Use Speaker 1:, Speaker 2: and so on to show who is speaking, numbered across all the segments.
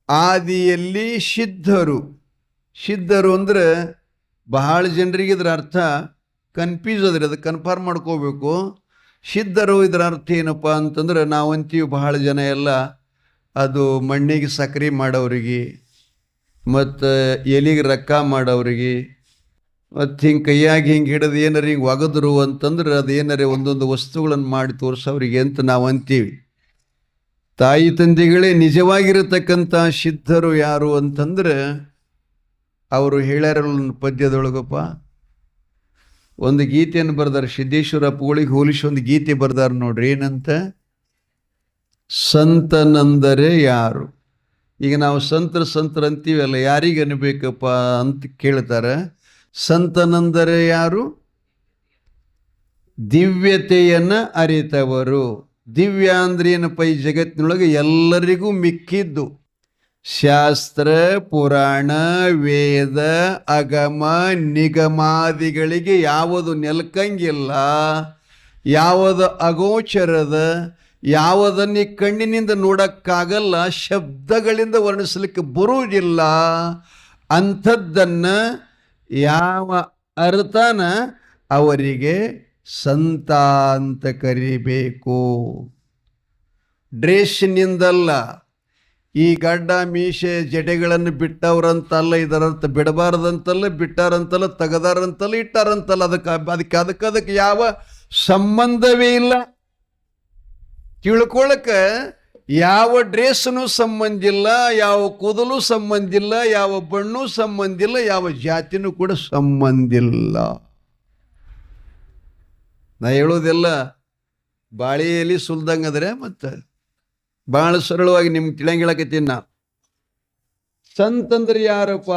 Speaker 1: ಆದಿಯಲ್ಲಿ ಸಿದ್ಧರು ಅಂದರೆ ಬಹಳ ಜನರಿಗೆ ಇದರ ಅರ್ಥ ಕನ್ಫ್ಯೂಸ್ ಅದ್ರಿ, ಅದು ಕನ್ಫರ್ಮ್ ಮಾಡ್ಕೋಬೇಕು. ಸಿದ್ಧರು ಇದರ ಅರ್ಥ ಏನಪ್ಪ ಅಂತಂದ್ರೆ, ನಾವಂತೀವಿ ಬಹಳ ಜನ ಎಲ್ಲ ಅದು ಮಣ್ಣಿಗೆ ಸಕ್ರೆ ಮಾಡೋರಿಗೆ ಮತ್ತು ಎಲಿಗೆ ರೊಕ್ಕ ಮಾಡೋರಿಗೆ ಮತ್ತು ಹಿಂಗೆ ಕೈಯಾಗಿ ಹಿಂಗೆ ಹಿಡಿದು ಏನಾರು ಹಿಂಗೆ ಒಗದ್ರು ಅಂತಂದ್ರೆ ಅದು ಏನಾರೇ ಒಂದೊಂದು ವಸ್ತುಗಳನ್ನು ಮಾಡಿ ತೋರಿಸೋರಿಗೆ ಅಂತ ನಾವು ಅಂತೀವಿ. ತಾಯಿ ತಂದೆಗಳೇ ನಿಜವಾಗಿರತಕ್ಕಂಥ ಸಿದ್ಧರು ಯಾರು ಅಂತಂದ್ರೆ ಅವರು ಹೇಳ್ಯಾರಲ್ಲ ಪದ್ಯದೊಳಗಪ್ಪ, ಒಂದು ಗೀತೆಯನ್ನು ಬರ್ದಾರೆ, ಸಿದ್ದೇಶ್ವರ ಅಪ್ಪಗಳಿಗೆ ಹೋಲಿಸಿ ಒಂದು ಗೀತೆ ಬರ್ದಾರ ನೋಡ್ರಿ. ಏನಂತ? ಸಂತನಂದರೆ ಯಾರು? ಈಗ ನಾವು ಸಂತರ ಅಂತೀವಲ್ಲ, ಯಾರಿಗೆ ಅನ್ಬೇಕಪ್ಪ ಅಂತ ಕೇಳ್ತಾರೆ. ಸಂತನಂದರೆ ಯಾರು? ದಿವ್ಯತೆಯನ್ನು ಅರಿತವರು. ದಿವ್ಯ ಅಂದ್ರೆ ಏನಪ್ಪ? ಈ ಜಗತ್ತಿನೊಳಗೆ ಎಲ್ಲರಿಗೂ ಮಿಕ್ಕಿದ್ದು ಶಾಸ್ತ್ರ, ಪುರಾಣ, ವೇದ, ಅಗಮ, ನಿಗಮಾದಿಗಳಿಗೆ ಯಾವುದು ನೆಲ್ಕಂಗಿಲ್ಲ, ಯಾವುದು ಅಗೋಚರದ, ಯಾವುದನ್ನು ಕಣ್ಣಿನಿಂದ ನೋಡೋಕ್ಕಾಗಲ್ಲ, ಶಬ್ದಗಳಿಂದ ವರ್ಣಿಸಲಿಕ್ಕೆ ಬರುವುದಿಲ್ಲ, ಅಂಥದ್ದನ್ನು ಯಾವ ಅರ್ಥನ ಅವರಿಗೆ ಸಂತ ಅಂತ ಕರಿಬೇಕು. ಡ್ರೆಸ್ನಿಂದಲ್ಲ, ಈ ಗಡ್ಡ ಮೀಸೆ ಜಡೆಗಳನ್ನು ಬಿಟ್ಟವ್ರಂತಲ್ಲ, ಇದರರ್ಥ ಬಿಡಬಾರ್ದಂತಲ್ಲ, ಬಿಟ್ಟಾರಂತಲ್ಲ, ತೆಗದಾರಂತಲ್ಲ, ಇಟ್ಟಾರಂತಲ್ಲ. ಅದಕ್ಕೆ ಯಾವ ಸಂಬಂಧವೇ ಇಲ್ಲ. ತಿಳ್ಕೊಳಕ್ಕೆ ಯಾವ ಡ್ರೆಸ್ನು ಸಂಬಂಧ ಇಲ್ಲ, ಯಾವ ಕೂದಲು ಸಂಬಂಧ ಇಲ್ಲ, ಯಾವ ಬಣ್ಣು ಸಂಬಂಧ ಇಲ್ಲ, ಯಾವ ಜಾತಿನೂ ಕೂಡ ಸಂಬಂಧ ಇಲ್ಲ. ನಾ ಹೇಳೋದೆಲ್ಲ ಬಾಳೆಯಲ್ಲಿ ಸುಲ್ದಂಗದ್ರೆ ಮತ್ತೆ ಭಾಳ ಸರಳವಾಗಿ ನಿಮ್ಗೆ ತಿಳಿಯಂಗಿಳಕತ್ತೀನಿ ನಾ. ಸಂತಂದ್ರೆ ಯಾರಪ್ಪ?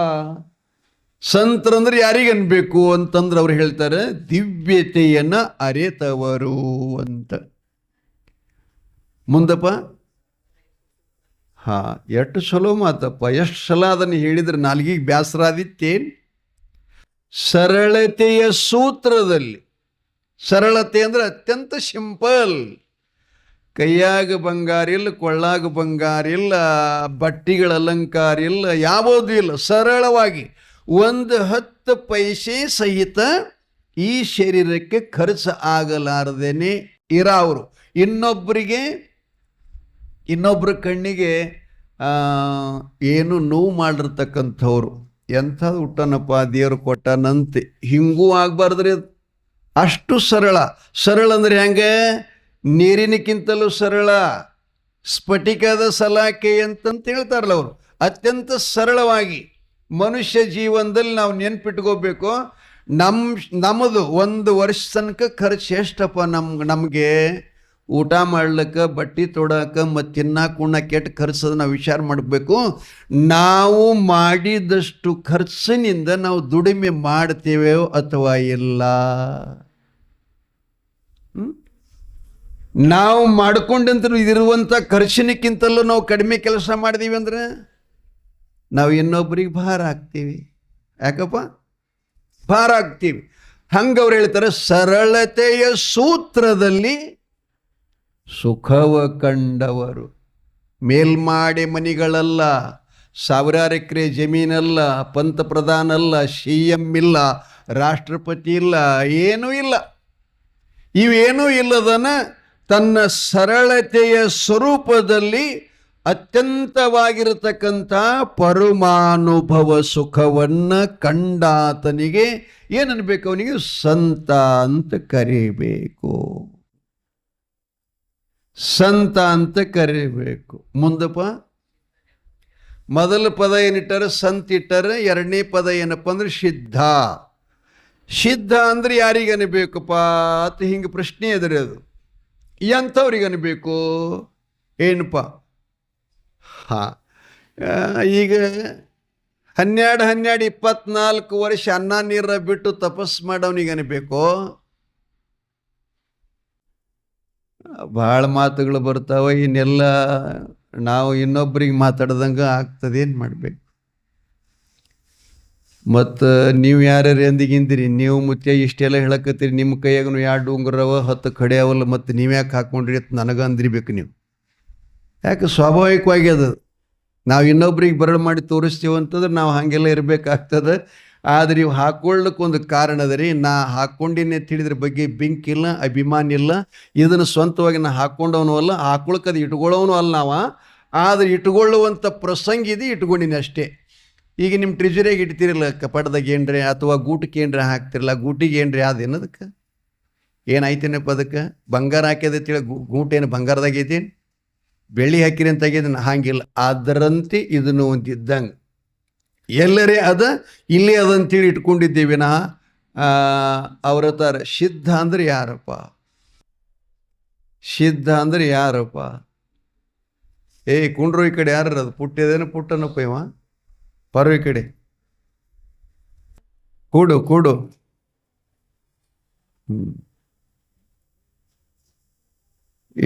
Speaker 1: ಸಂತರಂದ್ರೆ ಯಾರಿಗೆ ಅನ್ಬೇಕು ಅಂತಂದ್ರೆ ಅವ್ರು ಹೇಳ್ತಾರೆ, ದಿವ್ಯತೆಯನ್ನು ಅರಿತವರು ಅಂತ. ಮುಂದಪ್ಪ ಎಷ್ಟು ಚಲೋ ಮಾತಪ್ಪ, ಎಷ್ಟು ಸಲ ಅದನ್ನು ಹೇಳಿದ್ರೆ ನಾಲ್ಗಿಗೆ ಬೇಸರಾದಿತ್ತೇನು? ಸರಳತೆಯ ಸೂತ್ರದಲ್ಲಿ, ಸರಳತೆ ಅಂದ್ರೆ ಅತ್ಯಂತ ಸಿಂಪಲ್. ಕೈಯಾಗ ಬಂಗಾರ ಇಲ್ಲ, ಕೊಳ್ಳಾಗ ಬಂಗಾರ ಇಲ್ಲ, ಬಟ್ಟಿಗಳ ಅಲಂಕಾರ ಇಲ್ಲ, ಯಾವುದೂ ಇಲ್ಲ. ಸರಳವಾಗಿ 10 ಪೈಸೆ ಸಹಿತ ಈ ಶರೀರಕ್ಕೆ ಖರ್ಚು ಆಗಲಾರದೇನೆ ಇರೋರು. ಇನ್ನೊಬ್ಬರ ಕಣ್ಣಿಗೆ ಏನು ನೋವು ಮಾಡಿರ್ತಕ್ಕಂಥವ್ರು. ಎಂಥದ್ದು ಹುಟ್ಟನಪ್ಪ ದೇವ್ರು ಕೊಟ್ಟನಂತೆ ಹಿಂಗೂ ಆಗಬಾರ್ದ್ರಿ. ಅಷ್ಟು ಸರಳ ಅಂದ್ರೆ ಹೆಂಗೆ? ನೀರಿನಕ್ಕಿಂತಲೂ ಸರಳ, ಸ್ಫಟಿಕದ ಸಲಾಕೆ ಅಂತಂತ ಹೇಳ್ತಾರಲ್ಲ ಅವರು. ಅತ್ಯಂತ ಸರಳವಾಗಿ ಮನುಷ್ಯ ಜೀವನದಲ್ಲಿ ನಾವು ನೆನ್ಪಿಟ್ಕೋಬೇಕು. ನಮ್ಮದು 1 ವರ್ಷ ತನಕ ಖರ್ಚು ಎಷ್ಟಪ್ಪ? ನಮಗೆ ಊಟ ಮಾಡ್ಲಿಕ್ಕೆ, ಬಟ್ಟೆ ತೊಡಕ್ಕೆ, ಮತ್ತು ತಿನ್ನಕ್ಕೆ ಉಣ್ಣಕ್ಕೆ ಎಷ್ಟು ಖರ್ಚು ನಾವು ವಿಚಾರ ಮಾಡಬೇಕು. ನಾವು ಮಾಡಿದಷ್ಟು ಖರ್ಚಿನಿಂದ ನಾವು ದುಡಿಮೆ ಮಾಡ್ತೇವೆ ಅಥವಾ ಇಲ್ಲ? ನಾವು ಮಾಡ್ಕೊಂಡಂತ ಇರುವಂಥ ಖರ್ಚಿನಕ್ಕಿಂತಲೂ ನಾವು ಕಡಿಮೆ ಕೆಲಸ ಮಾಡಿದೀವಿ ಅಂದ್ರೆ ನಾವು ಇನ್ನೊಬ್ಬರಿಗೆ ಭಾರ ಆಗ್ತೀವಿ. ಯಾಕಪ್ಪ? ಭಾರ ಆಗ್ತೀವಿ. ಹಂಗೆ ಅವ್ರು ಹೇಳ್ತಾರೆ, ಸರಳತೆಯ ಸೂತ್ರದಲ್ಲಿ ಸುಖವ ಕಂಡವರು. ಮೇಲ್ಮಾಡಿ ಮನಿಗಳಲ್ಲ, ಸಾವಿರಾರು ಎಕರೆ ಜಮೀನಲ್ಲ, ಪಂತಪ್ರಧಾನ ಅಲ್ಲ, CM ಇಲ್ಲ, ರಾಷ್ಟ್ರಪತಿ ಇಲ್ಲ, ಏನೂ ಇಲ್ಲ. ಇವೇನೂ ಇಲ್ಲದನ ತನ್ನ ಸರಳತೆಯ ಸ್ವರೂಪದಲ್ಲಿ ಅತ್ಯಂತವಾಗಿರತಕ್ಕಂಥ ಪರಮಾನುಭವ ಸುಖವನ್ನು ಕಂಡಾತನಿಗೆ ಏನನ್ಬೇಕು? ಅವನಿಗೆ ಸಂತ ಅಂತ ಕರಿಬೇಕು. ಸಂತ ಅಂತ ಕರಿಬೇಕು. ಮುಂದಪ್ಪ ಮೊದಲ ಪದ ಏನಿಟ್ಟಾರೆ? ಸಂತ ಇಟ್ಟಾರೆ. ಎರಡನೇ ಪದ ಏನಪ್ಪ ಅಂದ್ರೆ ಸಿದ್ಧ. ಸಿದ್ಧ ಅಂದ್ರೆ ಯಾರಿಗೆ ಅನ್ಬೇಕಪ್ಪ ಅಂತ ಹಿಂಗೆ ಪ್ರಶ್ನೆ ಎದುರಿ. ಅದು ಎಂಥವ್ರಿಗೆ ಅನ್ಬೇಕು? ಏನಪ್ಪ? ಈಗ 12-24 ವರ್ಷ ಅನ್ನ ನೀರ ಬಿಟ್ಟು ತಪಸ್ಸು ಮಾಡೋನಿಗೆ ಅನ್ಬೇಕು? ಭಾಳ ಮಾತುಗಳು ಬರ್ತಾವೆ. ಇನ್ನೆಲ್ಲ ನಾವು ಇನ್ನೊಬ್ರಿಗೆ ಮಾತಾಡ್ದಂಗೆ ಆಗ್ತದೆ. ಏನು ಮಾಡಬೇಕು? ಮತ್ತು ನೀವು ಯಾರ್ಯಾರು ಎಂದಿಗಿಂದಿರಿ? ನೀವು ಮುತ್ಯ ಇಷ್ಟೆಲ್ಲ ಹೇಳಕತ್ತೀರಿ, ನಿಮ್ಮ ಕೈಯಾಗೂ 2 ಉಂಗುರವ 10 ಕಡೆ ಅವಲ್ಲ, ಮತ್ತು ನೀವು ಯಾಕೆ ಹಾಕ್ಕೊಂಡ್ರಿ ಅಂತ ನನಗೆ ಅಂದಿರ್ಬೇಕು ನೀವು. ಯಾಕೆ? ಸ್ವಾಭಾವಿಕವಾಗಿ ಅದು ನಾವು ಇನ್ನೊಬ್ರಿಗೆ ಬರಳು ಮಾಡಿ ತೋರಿಸ್ತೀವಿ ಅಂತಂದ್ರೆ ನಾವು ಹಾಗೆಲ್ಲ ಇರಬೇಕಾಗ್ತದೆ. ಆದರೆ ಇವು ಹಾಕೊಳ್ಳಕ್ಕೆ ಒಂದು ಕಾರಣ ಅದ ರೀ. ನಾ ಹಾಕ್ಕೊಂಡಿನೇ ತಿಳಿದ್ರ ಬಗ್ಗೆ ಬೆಂಕಿಲ್ಲ, ಅಭಿಮಾನ ಇಲ್ಲ. ಇದನ್ನು ಸ್ವಂತವಾಗಿ ನಾ ಹಾಕ್ಕೊಂಡವನು ಅಲ್ಲ, ಹಾಕೊಳಕ್ಕೆ ಅದು ಇಟ್ಕೊಳ್ಳೋನು ಅಲ್ಲ ನಾವು. ಆದರೆ ಇಟ್ಕೊಳ್ಳುವಂಥ ಪ್ರಸಂಗ ಇದೆ, ಇಟ್ಕೊಂಡಿನಿ ಅಷ್ಟೇ. ಈಗ ನಿಮ್ಮ ಟ್ರೆಜರಿಯಾಗಿ ಇಡ್ತಿರಲ್ಲ ಕಪಾಟದಾಗ ಏನ್ರಿ ಅಥವಾ ಗೂಟಕ್ಕೆ ಏನ್ರಿ ಹಾಕ್ತಿರಲ್ಲ, ಗೂಟಿಗೆ ಏನ್ರಿ ಅದೇನದಕ್ಕೆ ಏನಾಯ್ತೇನಪ್ಪ ಅದಕ್ಕೆ? ಬಂಗಾರ ಹಾಕ್ಯದೈತಿ, ಗೂಟೇನು ಬಂಗಾರದಾಗೈತಿ, ಬೆಳ್ಳಿ ಹಾಕಿರಿ ಅಂತ ಆಗ್ಯದ ಹಾಗಿಲ್ಲ. ಅದರಂತೆ ಇದನ್ನು ಒಂದಿದ್ದಂಗೆ ಎಲ್ಲರೇ ಅದ ಇಲ್ಲೇ ಅದಂತೇಳಿ ಇಟ್ಕೊಂಡಿದ್ದೇವೆ ನಾ. ಅವ್ರ ತರ ಸಿದ್ಧ ಅಂದ್ರೆ ಯಾರಪ್ಪ? ಸಿದ್ಧ ಅಂದ್ರೆ ಯಾರಪ್ಪ? ಕುಂಡ್ರು ಈ ಕಡೆ ಯಾರು? ಅದು ಪುಟ್ಟಿದೇನು ಪುಟ್ಟನಪ್ಪ ಇವ ಪರ್ವ ಈ ಕಡೆ ಕೂಡು ಕೂಡು.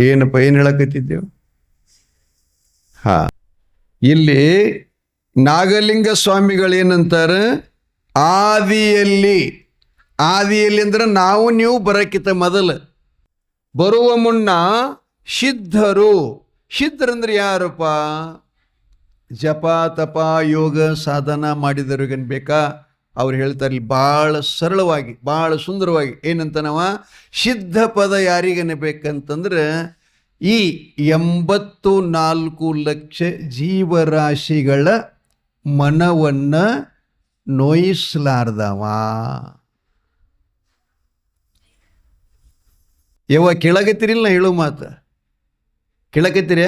Speaker 1: ಏನಪ್ಪ ಏನು ಹೇಳಕತ್ತಿದ್ದೇವು? ಇಲ್ಲಿ ನಾಗಲಿಂಗ ಸ್ವಾಮಿಗಳೇನಂತಾರೆ, ಆದಿಯಲ್ಲಿ ಅಂದ್ರೆ ನಾವು ನೀವು ಬರಕ್ಕಿಂತ ಮೊದಲು ಬರುವ ಮುನ್ನ ಸಿದ್ಧರಂದ್ರೆ ಯಾರಪ್ಪ? ಜಪ ತಪ ಯೋಗ ಸಾಧನ ಮಾಡಿದವ್ರಿಗೇನು ಬೇಕಾ? ಅವ್ರು ಹೇಳ್ತಾರೆ ಭಾಳ ಸರಳವಾಗಿ ಭಾಳ ಸುಂದರವಾಗಿ ಏನಂತ ನಾವು ಸಿದ್ಧ ಪದ ಯಾರಿಗೇನೆ ಬೇಕಂತಂದ್ರೆ ಈ 84 ಲಕ್ಷ ಜೀವರಾಶಿಗಳ ಮನವನ್ನು ನೋಯಿಸಲಾರ್ದವ. ಕೇಳಕತ್ತೀರಿಲ್ಲ ಹೇಳೋ ಮಾತು ಕೇಳಕತ್ತೀರಿ?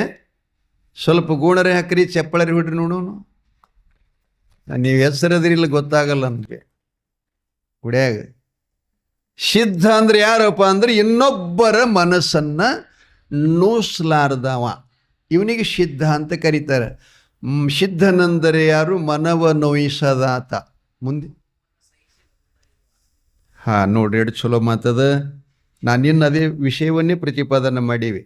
Speaker 1: ಸ್ವಲ್ಪ ಗೂಣರೆ ಹಾಕ್ರಿ, ಚಪ್ಪಳರಿ ಹೊಡ್ರಿ ನೋಡೋನು. ನೀವು ಹೆಸರದಿರಿಲ್ಲ ಗೊತ್ತಾಗಲ್ಲ ನನಗೆ. ಗುಡ್ಯಾಗ ಸಿದ್ಧ ಅಂದ್ರೆ ಯಾರಪ್ಪ ಅಂದ್ರೆ ಇನ್ನೊಬ್ಬರ ಮನಸ್ಸನ್ನು ನೋಯಿಸಲಾರ್ದವ, ಇವನಿಗೆ ಸಿದ್ಧ ಅಂತ ಕರೀತಾರೆ. ಸಿದ್ಧನೆಂದರೆ ಯಾರು? ಮನವ ನೋಯಿಸದಾತ. ಮುಂದೆ ನೋಡ್ರಿ ಎಷ್ಟು ಚಲೋ ಮಾತದ. ನಾನಿನ್ನು ಅದೇ ವಿಷಯವನ್ನೇ ಪ್ರತಿಪಾದನೆ ಮಾಡೀವಿ.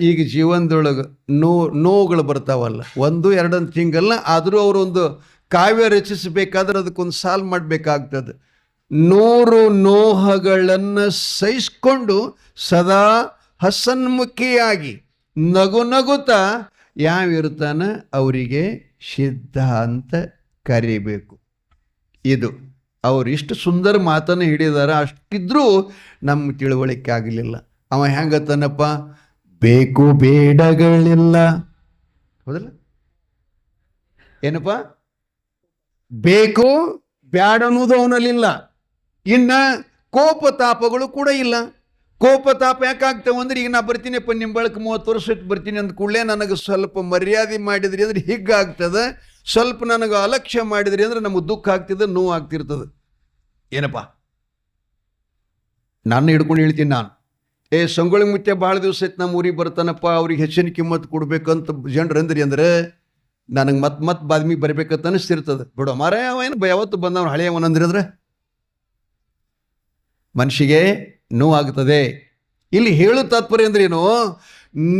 Speaker 1: ಈಗ ಜೀವನದೊಳಗೆ ನೋವುಗಳು ಬರ್ತಾವಲ್ಲ, 1-2 ಅಂತ ಹಿಂಗಲ್ಲ. ಆದರೂ ಅವರೊಂದು ಕಾವ್ಯ ರಚಿಸಬೇಕಾದ್ರೆ ಅದಕ್ಕೊಂದು ಸಾಲು ಮಾಡಬೇಕಾಗ್ತದೆ. 100 ನೋಹಗಳನ್ನು ಸಹಿಸ್ಕೊಂಡು ಸದಾ ಹಸನ್ಮುಖಿಯಾಗಿ ನಗು ನಗುತ್ತಾ ಯಾವಿರ್ತಾನೆ ಅವರಿಗೆ ಸಿದ್ಧ ಅಂತ ಕರಿಬೇಕು. ಇದು ಅವರು ಇಷ್ಟು ಸುಂದರ ಮಾತನ್ನು ಹಿಡಿದಾರ. ಅಷ್ಟಿದ್ರೂ ನಮ್ಮ ತಿಳುವಳಿಕೆ ಆಗಲಿಲ್ಲ. ಅವ ಹೆಂಗತ್ತನಪ್ಪ, ಬೇಕು ಬೇಡಗಳಿಲ್ಲ. ಹೌದಲ್ಲ? ಏನಪ್ಪ? ಬೇಕು ಬ್ಯಾಡ ಅನ್ನೋದು ಅವನಲ್ಲಿಲ್ಲ. ಇನ್ನು ಕೋಪ ತಾಪಗಳು ಕೂಡ ಇಲ್ಲ. ಕೋಪ ತಾಪ ಯಾಕಾಗ್ತಾವೆ ಅಂದ್ರೆ, ಈಗ ನಾ ಬರ್ತೀನಿಪ್ಪ ನಿಮ್ಮ ಬಳಕ 30 ವರ್ಷ ಬರ್ತೀನಿ ಅಂದ ಕೂಡಲೇ ನನಗೆ ಸ್ವಲ್ಪ ಮರ್ಯಾದೆ ಮಾಡಿದ್ರಿ ಅಂದ್ರೆ ಹೀಗಾಗ್ತದೆ, ಸ್ವಲ್ಪ ನನಗೆ ಅಲಕ್ಷ್ಯ ಮಾಡಿದ್ರಿ ಅಂದ್ರೆ ನಮಗೆ ದುಃಖ ಆಗ್ತದೆ, ನೋವು ಆಗ್ತಿರ್ತದೆ. ಏನಪ್ಪ ನಾನು ಹಿಡ್ಕೊಂಡು ಹೇಳ್ತೀನಿ ನಾನು, ಸಂಗೊಳ್ಳಿ ಮುತ್ಯ ಭಾಳ ದಿವಸ ಐತೆ ನಮ್ಮ ಊರಿಗೆ ಬರ್ತಾನಪ್ಪ, ಅವ್ರಿಗೆ ಹೆಚ್ಚಿನ ಕಿಮ್ಮತ್ತು ಕೊಡ್ಬೇಕಂತ ಜನರು ಅಂದ್ರಿ ಅಂದ್ರೆ ನನಗೆ ಮತ್ತೆ ಬಾದ್ಮಿಗೆ ಬರ್ಬೇಕಂತ ಅನಿಸ್ತಿರ್ತದೆ. ಬಿಡೋ ಮಾರ ಅವೇನು ಯಾವತ್ತು ಬಂದವನು ಹಳೆಯವನಂದ್ರಿ ಅಂದ್ರೆ ಮನುಷ್ಯಗೆ ನೋವಾಗ್ತದೆ. ಇಲ್ಲಿ ಹೇಳು ತಾತ್ಪರ್ಯ ಅಂದ್ರೇನು,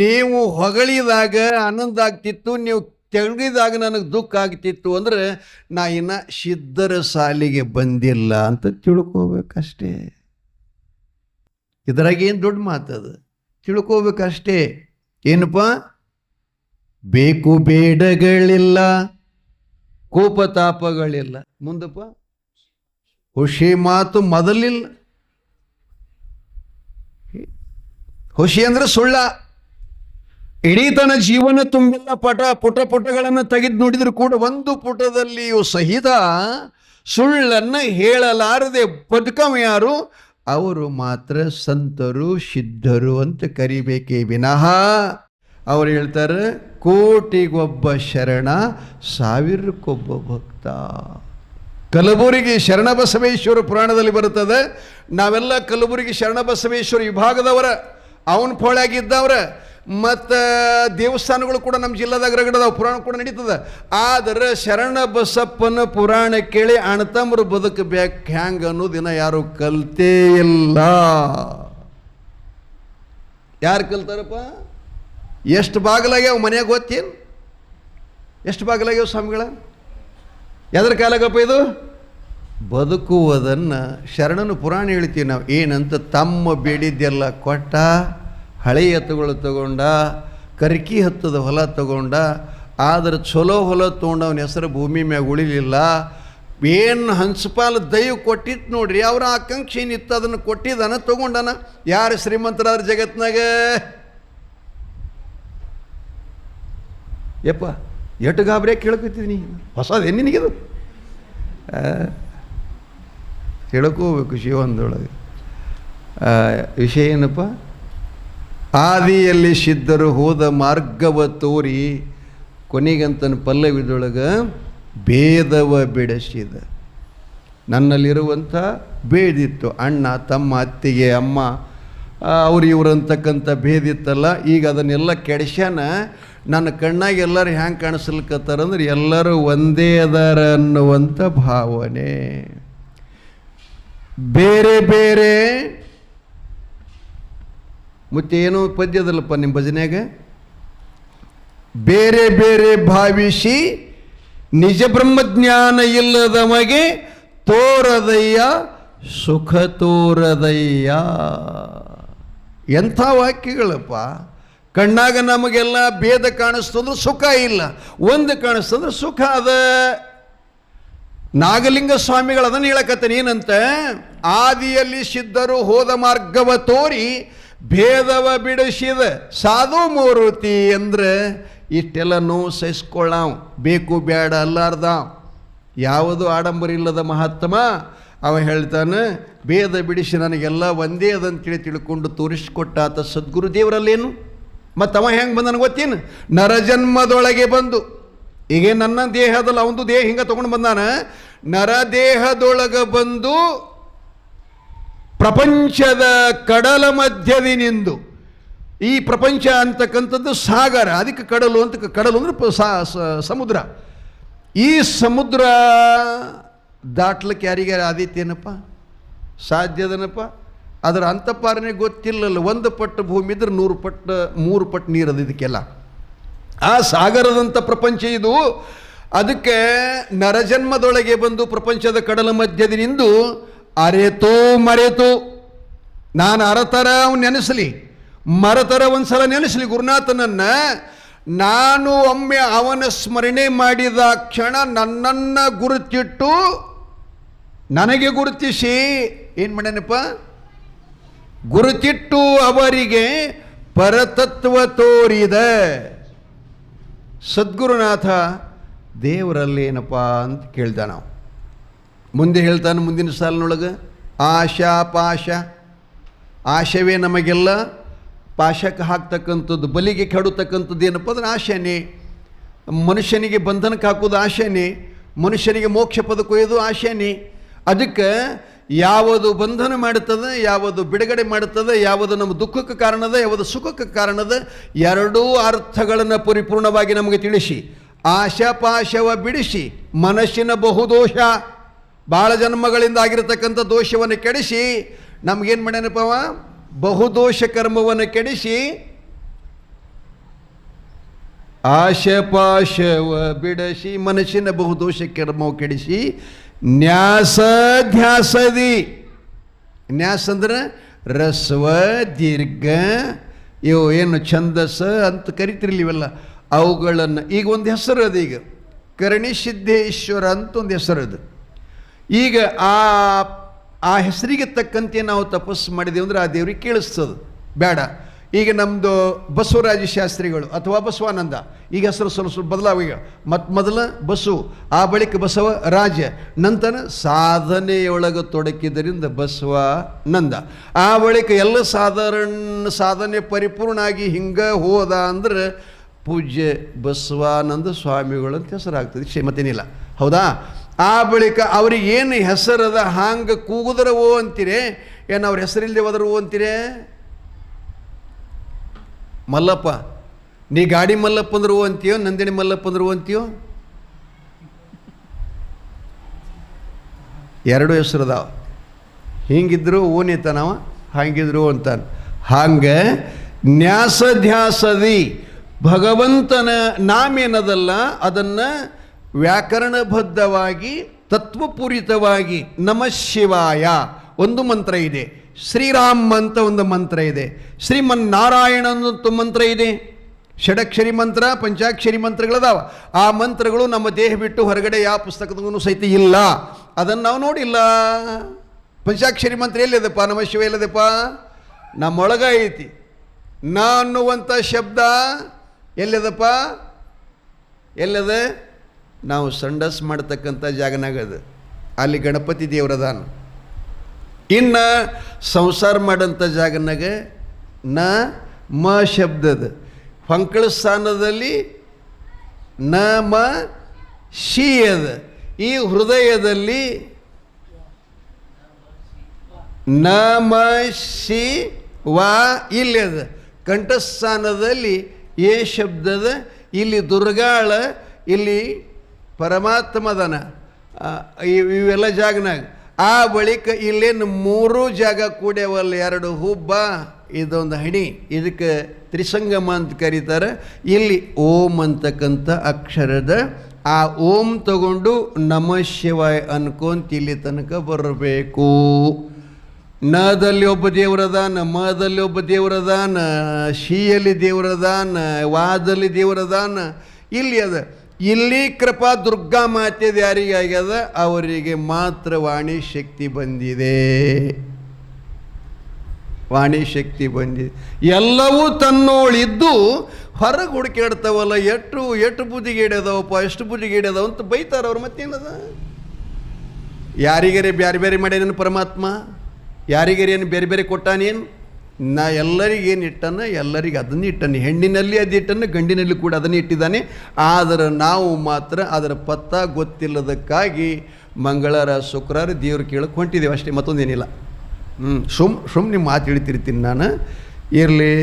Speaker 1: ನೀವು ಹೊಗಳಿದಾಗ ಆನಂದ ಆಗ್ತಿತ್ತು, ನೀವು ತೆಗಳಿದಾಗ ನನಗೆ ದುಃಖ ಆಗ್ತಿತ್ತು ಅಂದ್ರೆ ನಾ ಇನ್ನು ಸಿದ್ಧರ ಸಾಲಿಗೆ ಬಂದಿಲ್ಲ ಅಂತ ತಿಳ್ಕೋಬೇಕಷ್ಟೇ. ಇದರಾಗೇನು ದೊಡ್ಡ ಮಾತದು, ತಿಳ್ಕೋಬೇಕಷ್ಟೇ. ಏನಪ್ಪ? ಬೇಕು ಬೇಡಗಳಿಲ್ಲ, ಕೋಪತಾಪಗಳಿಲ್ಲ. ಮುಂದಪ್ಪ ಹುಷಿ ಮಾತು ಮೊದಲಿಲ್ಲ. ಹುಷಿ ಅಂದ್ರೆ ಸುಳ್ಳ. ಇಡೀ ತನ್ನ ಜೀವನ ತುಂಬಿಲ್ಲ ಪುಟಗಳನ್ನು ತೆಗೆದು ನೋಡಿದ್ರು ಕೂಡ ಒಂದು ಪುಟದಲ್ಲಿಯೂ ಸಹಿತ ಸುಳ್ಳನ್ನು ಹೇಳಲಾರದೆ ಬದುಕವ ಯಾರು? ಅವರು ಮಾತ್ರ ಸಂತರು ಸಿದ್ಧರು ಅಂತ ಕರಿಬೇಕೇ ವಿನಃ ಅವ್ರು ಹೇಳ್ತಾರೆ ಕೋಟಿಗೊಬ್ಬ ಶರಣ ಸಾವಿರಕ್ಕೊಬ್ಬ ಭಕ್ತ. ಕಲಬುರಗಿ ಶರಣಬಸವೇಶ್ವರ ಪುರಾಣದಲ್ಲಿ ಬರುತ್ತದೆ. ನಾವೆಲ್ಲ ಕಲಬುರಗಿ ಶರಣಬಸವೇಶ್ವರ ವಿಭಾಗದವರ, ಅವನ ಪೋಳ್ಯಾಗಿದ್ದವ್ರ. ಮತ್ತು ದೇವಸ್ಥಾನಗಳು ಕೂಡ ನಮ್ಮ ಜಿಲ್ಲಾದಾಗ ರಗಡದಾವ, ಪುರಾಣ ಕೂಡ ನಡೀತದೆ. ಆದರೆ ಶರಣ ಬಸಪ್ಪನ ಪುರಾಣ ಕೇಳಿ ಅಣ್ಣತಮ್ಮರು ಬದುಕಬೇಕು ಹ್ಯಾಂಗ ಅನ್ನೋದಿನ ಯಾರು ಕಲ್ತೇ ಇಲ್ಲ. ಯಾರು ಕಲ್ತಾರಪ್ಪ? ಎಷ್ಟು ಬಾಗಿಲಾಗ್ಯಾವ ಮನ್ಯಾಗ ಗೊತ್ತೇನು? ಎಷ್ಟು ಬಾಗಿಲಾಗ್ಯಾವ ಸ್ವಾಮಿಗಳ? ಎದ್ರ ಕಾಲಾಗಪ್ಪ ಇದು? ಬದುಕುವುದನ್ನು ಶರಣನ ಪುರಾಣ ಹೇಳ್ತೀವಿ ನಾವು. ಏನಂತ ತಮ್ಮ ಬೇಡಿದ್ದೆಲ್ಲ ಕೊಟ್ಟ, ಹಳೆ ಎತ್ತುಗಳು ತಗೊಂಡ, ಕರ್ಕಿ ಹತ್ತದ ಹೊಲ ತಗೊಂಡ, ಆದ್ರೆ ಚಲೋ ಹೊಲ ತೊಗೊಂಡು ಅವನ ಹೆಸರು ಭೂಮಿ ಮ್ಯಾಗ ಉಳಿಲಿಲ್ಲ. ಏನು ಹಂಸಪಾಲ ದೈವ ಕೊಟ್ಟಿತ್ತು ನೋಡ್ರಿ, ಅವ್ರ ಆಕಾಂಕ್ಷೆ ಏನಿತ್ತು ಅದನ್ನು ಕೊಟ್ಟಿದ್ದಾನ, ತೊಗೊಂಡಾನ. ಯಾರು ಶ್ರೀಮಂತರಾದ್ರ ಜಗತ್ನಾಗ? ಯಪ್ಪ ಎಟ್ಟು ಗಾಬರಿಯಾಗಿ ಕೇಳ್ಕೊತಿದ್ದೀನಿ, ಹೊಸದೇನು ನಿನಗಿದು? ಹೇಳ್ಕೋಬೇಕು ಶಿವನದೊಳಗೆ. ವಿಷಯ ಏನಪ್ಪ? ಆದಿಯಲ್ಲಿ ಸಿದ್ಧರು ಹೋದ ಮಾರ್ಗವ ತೋರಿ ಕೊನೆಗಂತನ ಪಲ್ಲವಿದೊಳಗೆ ಭೇದವ ಬಿಡಿಸಿದ. ನನ್ನಲ್ಲಿರುವಂಥ ಭೇದಿತ್ತು, ಅಣ್ಣ ತಮ್ಮ ಅತ್ತಿಗೆ ಅಮ್ಮ ಅವ್ರು ಇವ್ರು ಅಂತಕ್ಕಂಥ ಭೇದಿತ್ತಲ್ಲ, ಈಗ ಅದನ್ನೆಲ್ಲ ಕೆಡಿಸ್ಯಾನ. ನನ್ನ ಕಣ್ಣಾಗ ಎಲ್ಲರೂ ಹ್ಯಾಂಗೆ ಕಾಣಿಸ್ಲಿಕ್ಕತ್ತಾರಂದ್ರೆ ಎಲ್ಲರೂ ಒಂದೇ ಅದಾರ ಅನ್ನುವಂಥ ಭಾವನೆ. ಬೇರೆ ಬೇರೆ ಮತ್ತೆ ಏನೋ ಪದ್ಯದಲ್ಲಪ್ಪ ನಿಮ್ಮ ಭಜನೆಯಾಗ, ಬೇರೆ ಬೇರೆ ಭಾವಿಸಿ ನಿಜ ಬ್ರಹ್ಮಜ್ಞಾನ ಇಲ್ಲದಮಗೆ ತೋರದಯ್ಯ ಸುಖ ತೋರದಯ್ಯ. ಎಂಥ ವಾಕ್ಯಗಳಪ್ಪ! ಕಣ್ಣಾಗ ನಮಗೆಲ್ಲ ಭೇದ ಕಾಣಿಸ್ತಂದ್ರೆ ಸುಖ ಇಲ್ಲ, ಒಂದು ಕಾಣಿಸ್ತಂದ್ರೆ ಸುಖ ಅದ. ನಾಗಲಿಂಗ ಸ್ವಾಮಿಗಳು ಅದನ್ನು ಹೇಳಕತ್ತಾನೆ, ಏನಂತ? ಆದಿಯಲ್ಲಿ ಸಿದ್ಧರು ಹೋದ ಮಾರ್ಗವ ತೋರಿ ಭೇದವ ಬಿಡಿಸಿದ ಸಾಧು ಮೂರ್ತಿ. ಅಂದ್ರೆ ಇಷ್ಟೆಲ್ಲ ನೋವು ಸಹಿಸ್ಕೊಳ್ಳಾವ್, ಬೇಕು ಬೇಡ ಅಲ್ಲಾರ್ದ, ಯಾವುದು ಆಡಂಬರ ಇಲ್ಲದ ಮಹಾತ್ಮ. ಅವ ಹೇಳ್ತಾನೆ, ಭೇದ ಬಿಡಿಸಿ ನನಗೆಲ್ಲ ಒಂದೇ ಅದಂತೇಳಿ ತಿಳ್ಕೊಂಡು ತೋರಿಸ್ಕೊಟ್ಟಾತ ಸದ್ಗುರು ದೇವರಲ್ಲೇನು. ಮತ್ತು ಅವ ಹೆಂಗೆ ಬಂದನು ಗೊತ್ತೇನು? ನರಜನ್ಮದೊಳಗೆ ಬಂದು, ಈಗ ನನ್ನ ದೇಹದಲ್ಲಿ ಅವನು ದೇಹ ಹಿಂಗೆ ತೊಗೊಂಡು ಬಂದಾನ, ನರದೇಹದೊಳಗೆ ಬಂದು ಪ್ರಪಂಚದ ಕಡಲ ಮಧ್ಯದಿನಿಂದು. ಈ ಪ್ರಪಂಚ ಅಂತಕ್ಕಂಥದ್ದು ಸಾಗರ, ಅದಕ್ಕೆ ಕಡಲು ಅಂತ. ಕಡಲು ಅಂದರೆ ಸಮುದ್ರ. ಈ ಸಮುದ್ರ ದಾಟ್ಲಿಕ್ಕೆ ಯಾರಿಗಾರ ಆದಿತ್ಯನಪ್ಪ ಸಾಧ್ಯದನಪ್ಪ? ಅದರ ಅಂತಪಾರನೆ ಗೊತ್ತಿಲ್ಲಲ್ಲ. ಒಂದು ಪಟ್ಟು ಭೂಮಿ ಇದ್ರೆ 100 ಪಟ್ಟು 3 ಪಟ್ಟು ನೀರದು ಇದಕ್ಕೆಲ್ಲ. ಆ ಸಾಗರದಂಥ ಪ್ರಪಂಚ ಇದು. ಅದಕ್ಕೆ ನರಜನ್ಮದೊಳಗೆ ಬಂದು ಪ್ರಪಂಚದ ಕಡಲ ಮಧ್ಯದಿನಿಂದು ಅರೆತೋ ಮರೆತು, ನಾನು ಅರತರ ಅವನು ನೆನೆಸಲಿ, ಮರತರ ಒಂದ್ಸಲ ನೆನೆಸಲಿ ಗುರುನಾಥನನ್ನ. ನಾನು ಒಮ್ಮೆ ಅವನ ಸ್ಮರಣೆ ಮಾಡಿದ ಕ್ಷಣ ನನ್ನನ್ನು ಗುರುತಿಟ್ಟು, ನನಗೆ ಗುರುತಿಸಿ ಏನು ಮಾಡ್ಯಾನಪ್ಪ? ಗುರುತಿಟ್ಟು ಅವರಿಗೆ ಪರತತ್ವ ತೋರಿದ ಸದ್ಗುರುನಾಥ ದೇವರಲ್ಲೇನಪ್ಪ ಅಂತ ಕೇಳ್ದ. ನಾವು ಮುಂದೆ ಹೇಳ್ತಾನೆ ಮುಂದಿನ ಸಾಲಿನೊಳಗೆ, ಆಶಾ ಪಾಶ. ಆಶಯವೇ ನಮಗೆಲ್ಲ ಪಾಶಕ್ಕೆ ಹಾಕ್ತಕ್ಕಂಥದ್ದು, ಬಲಿಗೆ ಕೆಡುತ್ತಕ್ಕಂಥದ್ದು ಏನಪ್ಪ ಅಂದ್ರೆ ಆಶೆನೇ. ಮನುಷ್ಯನಿಗೆ ಬಂಧನಕ್ಕೆ ಹಾಕೋದು ಆಶೆನೇ, ಮನುಷ್ಯನಿಗೆ ಮೋಕ್ಷ ಪದಕೊಯ್ಯೋದು ಆಶೆನೇ. ಅದಕ್ಕೆ ಯಾವುದು ಬಂಧನ ಮಾಡುತ್ತದೆ, ಯಾವುದು ಬಿಡುಗಡೆ ಮಾಡುತ್ತದೆ, ಯಾವುದು ನಮ್ಮ ದುಃಖಕ್ಕೆ ಕಾರಣದ, ಯಾವುದು ಸುಖಕ್ಕೆ ಕಾರಣದ, ಎರಡೂ ಅರ್ಥಗಳನ್ನು ಪರಿಪೂರ್ಣವಾಗಿ ನಮಗೆ ತಿಳಿಸಿ, ಆಶಾಪಾಶವ ಬಿಡಿಸಿ, ಮನಸ್ಸಿನ ಬಹುದೋಷ, ಭಾಳ ಜನ್ಮಗಳಿಂದ ಆಗಿರತಕ್ಕಂಥ ದೋಷವನ್ನು ಕೆಡಿಸಿ, ನಮಗೇನು ಮಾಡ್ಯಾನಪ್ಪವ? ಬಹುದೋಷ ಕರ್ಮವನ್ನು ಕೆಡಿಸಿ, ಆಶಪಾಶವ ಬಿಡಿಸಿ, ಮನಸ್ಸಿನ ಬಹುದೋಷ ಕರ್ಮವು ಕೆಡಿಸಿ, ನ್ಯಾಸ ಧ್ಯಾಸದಿ. ನ್ಯಾಸ ಅಂದ್ರೆ ರಸ್ವ ದೀರ್ಘ, ಇವು ಏನು ಛಂದಸ್ಸ ಅಂತ ಕರಿತಿರ್ಲಿ ಇವೆಲ್ಲ, ಅವುಗಳನ್ನು. ಈಗ ಒಂದು ಹೆಸರು ಅದು, ಈಗ ಕರ್ಣಿಸಿದ್ದೇಶ್ವರ ಅಂತ ಒಂದು ಹೆಸರು ಅದು. ಈಗ ಆ ಹೆಸರಿಗೆ ತಕ್ಕಂತೆ ನಾವು ತಪಸ್ಸು ಮಾಡಿದೆವು ಅಂದರೆ ಆ ದೇವ್ರಿಗೆ ಕೇಳಿಸ್ತದೆ. ಬೇಡ, ಈಗ ನಮ್ಮದು ಬಸವರಾಜ ಶಾಸ್ತ್ರಿಗಳು ಅಥವಾ ಬಸವಾನಂದ, ಈಗ ಹೆಸರು ಸ್ವಲ್ಪ ಬದಲಾವೀಗ. ಮೊದಲು ಬಸು, ಆ ಬಳಿಕ ಬಸವ ರಾಜ, ನಂತರ ಸಾಧನೆಯೊಳಗೆ ತೊಡಕಿದ್ದರಿಂದ ಬಸವಾನಂದ, ಆ ಬಳಿಕ ಎಲ್ಲ ಸಾಧನೆ ಪರಿಪೂರ್ಣ ಆಗಿ ಹಿಂಗೆ ಹೋದ ಅಂದ್ರೆ ಪೂಜ್ಯ ಬಸವಾನಂದ ಸ್ವಾಮಿಗಳು ಅಂತ ಹೆಸರಾಗ್ತದೆ, ಮತ್ತೇನಿಲ್ಲ. ಹೌದಾ? ಆ ಬಳಿಕ ಅವ್ರಿಗೆ ಏನು ಹೆಸರದ ಹಾಂಗೆ ಕೂಗುದರವೋ ಅಂತೀರೇ, ಏನು ಅವ್ರ ಹೆಸರಿಲ್ಲದೆ ಹೋದರವೋ ಅಂತೀರೇ? ಮಲ್ಲಪ್ಪ, ನೀ ಗಾಡಿ ಮಲ್ಲಪ್ಪ ಅಂದ್ರೂ ಅಂತೀಯೋ, ನಂದಿನಿ ಮಲ್ಲಪ್ಪ ಅಂದ್ರೂ ಅಂತೀಯೋ? ಎರಡು ಹೆಸರದಾವ. ಹಿಂಗಿದ್ರು ಓನಿತಾನವ, ಹಂಗಿದ್ರು ಅಂತಾನೆ. ಹಾಗೆ ನ್ಯಾಸಧ್ಯಾಸದಿ ಭಗವಂತನ ನಾಮೇನದಲ್ಲ, ಅದನ್ನು ವ್ಯಾಕರಣಬದ್ಧವಾಗಿ ತತ್ವಪೂರಿತವಾಗಿ ನಮಃ ಶಿವಾಯ ಒಂದು ಮಂತ್ರ ಇದೆ, ಶ್ರೀರಾಮ್ ಅಂತ ಒಂದು ಮಂತ್ರ ಇದೆ, ಶ್ರೀಮನ್ನಾರಾಯಣ ಅಂತ ಮಂತ್ರ ಇದೆ, ಷಡಕ್ಷರಿ ಮಂತ್ರ, ಪಂಚಾಕ್ಷರಿ ಮಂತ್ರಗಳದಾವ. ಆ ಮಂತ್ರಗಳು ನಮ್ಮ ದೇಹ ಬಿಟ್ಟು ಹೊರಗಡೆ ಯಾವ ಪುಸ್ತಕದೂ ಸಹಿತ ಇಲ್ಲ. ಅದನ್ನು ನಾವು ನೋಡಿಲ್ಲ. ಪಂಚಾಕ್ಷರಿ ಮಂತ್ರ ಎಲ್ಲಿದೆಪ್ಪ? ನಮಃ ಶಿವ ಎಲ್ಲದಪ್ಪ? ನಮ್ಮೊಳಗ ಐತಿ. ನಾ ಅನ್ನುವಂಥ ಶಬ್ದ ಎಲ್ಲಿದಪ್ಪ? ಎಲ್ಲದ? ನಾವು ಸಂಡಸ್ ಮಾಡ್ತಕ್ಕಂಥ ಜಾಗನಾಗದು. ಅಲ್ಲಿ ಗಣಪತಿ ದೇವರದಾನ. ಇನ್ನು ಸಂಸಾರ ಮಾಡೋಂಥ ಜಾಗನಾಗ ನ ಮ ಶಬ್ದದ ಹೊಂಕಳ ಸ್ಥಾನದಲ್ಲಿ ನ ಮ ಶಿ ಅದ. ಈ ಹೃದಯದಲ್ಲಿ ನ ಮ ಶಿ ವಾ ಇಲ್ಲಿ ಅದ. ಕಂಠಸ್ಥಾನದಲ್ಲಿ ಏ ಶಬ್ದದ. ಇಲ್ಲಿ ದುರ್ಗಾಳ, ಇಲ್ಲಿ ಪರಮಾತ್ಮದನ. ಇವೆಲ್ಲ ಜಾಗನಾಗ. ಆ ಬಳಿಕ ಇಲ್ಲೇನು 3 ಜಾಗ ಕೂಡ್ಯವಲ್ಲ, 2 ಹುಬ್ಬ, ಇದೊಂದು ಹಣಿ. ಇದಕ್ಕೆ ತ್ರಿಸಂಗಮ ಅಂತ ಕರೀತಾರೆ. ಇಲ್ಲಿ ಓಂ ಅಂತಕ್ಕಂಥ ಅಕ್ಷರದ ಆ ಓಂ ತಗೊಂಡು ನಮಃ ಶಿವಾಯ ಅನ್ಕೊಂತ ಇಲ್ಲಿ ತನಕ ಬರಬೇಕು. ನದಲ್ಲಿ ಒಬ್ಬ ದೇವರದಾನ, ಮದಲ್ಲಿ ಒಬ್ಬ ದೇವರದಾನ, ಶಿಯಲ್ಲಿ ದೇವರದಾನ, ವಾದಲ್ಲಿ ದೇವರದಾನ. ಇಲ್ಲಿ ಅದ. ಇಲ್ಲಿ ಕೃಪಾ ದುರ್ಗಾ ಮಾತೆದು ಯಾರಿಗೆ ಆಗ್ಯದ ಅವರಿಗೆ ಮಾತ್ರ ವಾಣಿ ಶಕ್ತಿ ಬಂದಿದೆ. ವಾಣಿ ಶಕ್ತಿ ಬಂದಿದೆ. ಎಲ್ಲವೂ ತನ್ನೋಳಿದ್ದು ಹೊರಗೆ ಹುಡುಕಾಡ್ತಾವಲ್ಲ. ಎಷ್ಟು ಬುದ್ಧಿಗೆ ಹಿಡಿಯದವಪ್ಪ, ಎಷ್ಟು ಬುದ್ಧಿಗೆ ಹಿಡಿಯದವ ಅಂತ ಬೈತಾರೆ ಅವ್ರು. ಮತ್ತೇನದ? ಯಾರಿಗರೆ ಬೇರೆ ಬೇರೆ ಮಾಡ್ಯಾನೇನು ಪರಮಾತ್ಮ? ಯಾರಿಗರೆ ಏನು ಬೇರೆ ಬೇರೆ ಕೊಟ್ಟಾನೇನು? ನಾ ಎಲ್ಲರಿಗೇನು ಇಟ್ಟನ, ಎಲ್ಲರಿಗೆ ಅದನ್ನು ಇಟ್ಟನೆ. ಹೆಣ್ಣಿನಲ್ಲಿ ಅದು ಇಟ್ಟನು, ಗಂಡಿನಲ್ಲಿ ಕೂಡ ಅದನ್ನು ಇಟ್ಟಿದ್ದಾನೆ. ಆದರೆ ನಾವು ಮಾತ್ರ ಅದರ ಪತ್ತ ಗೊತ್ತಿಲ್ಲದಕ್ಕಾಗಿ ಮಂಗಳವಾರ ಶುಕ್ರವಾರ ದೇವ್ರು ಕೇಳಕ್ಕೆ ಹೊಂಟಿದ್ದೇವೆ ಅಷ್ಟೇ, ಮತ್ತೊಂದೇನಿಲ್ಲ. ಸುಮ್ ನಿಮ್ಮ ಮಾತು ಹೇಳ್ತಿರ್ತೀನಿ ನಾನು. ಇರಲಿ.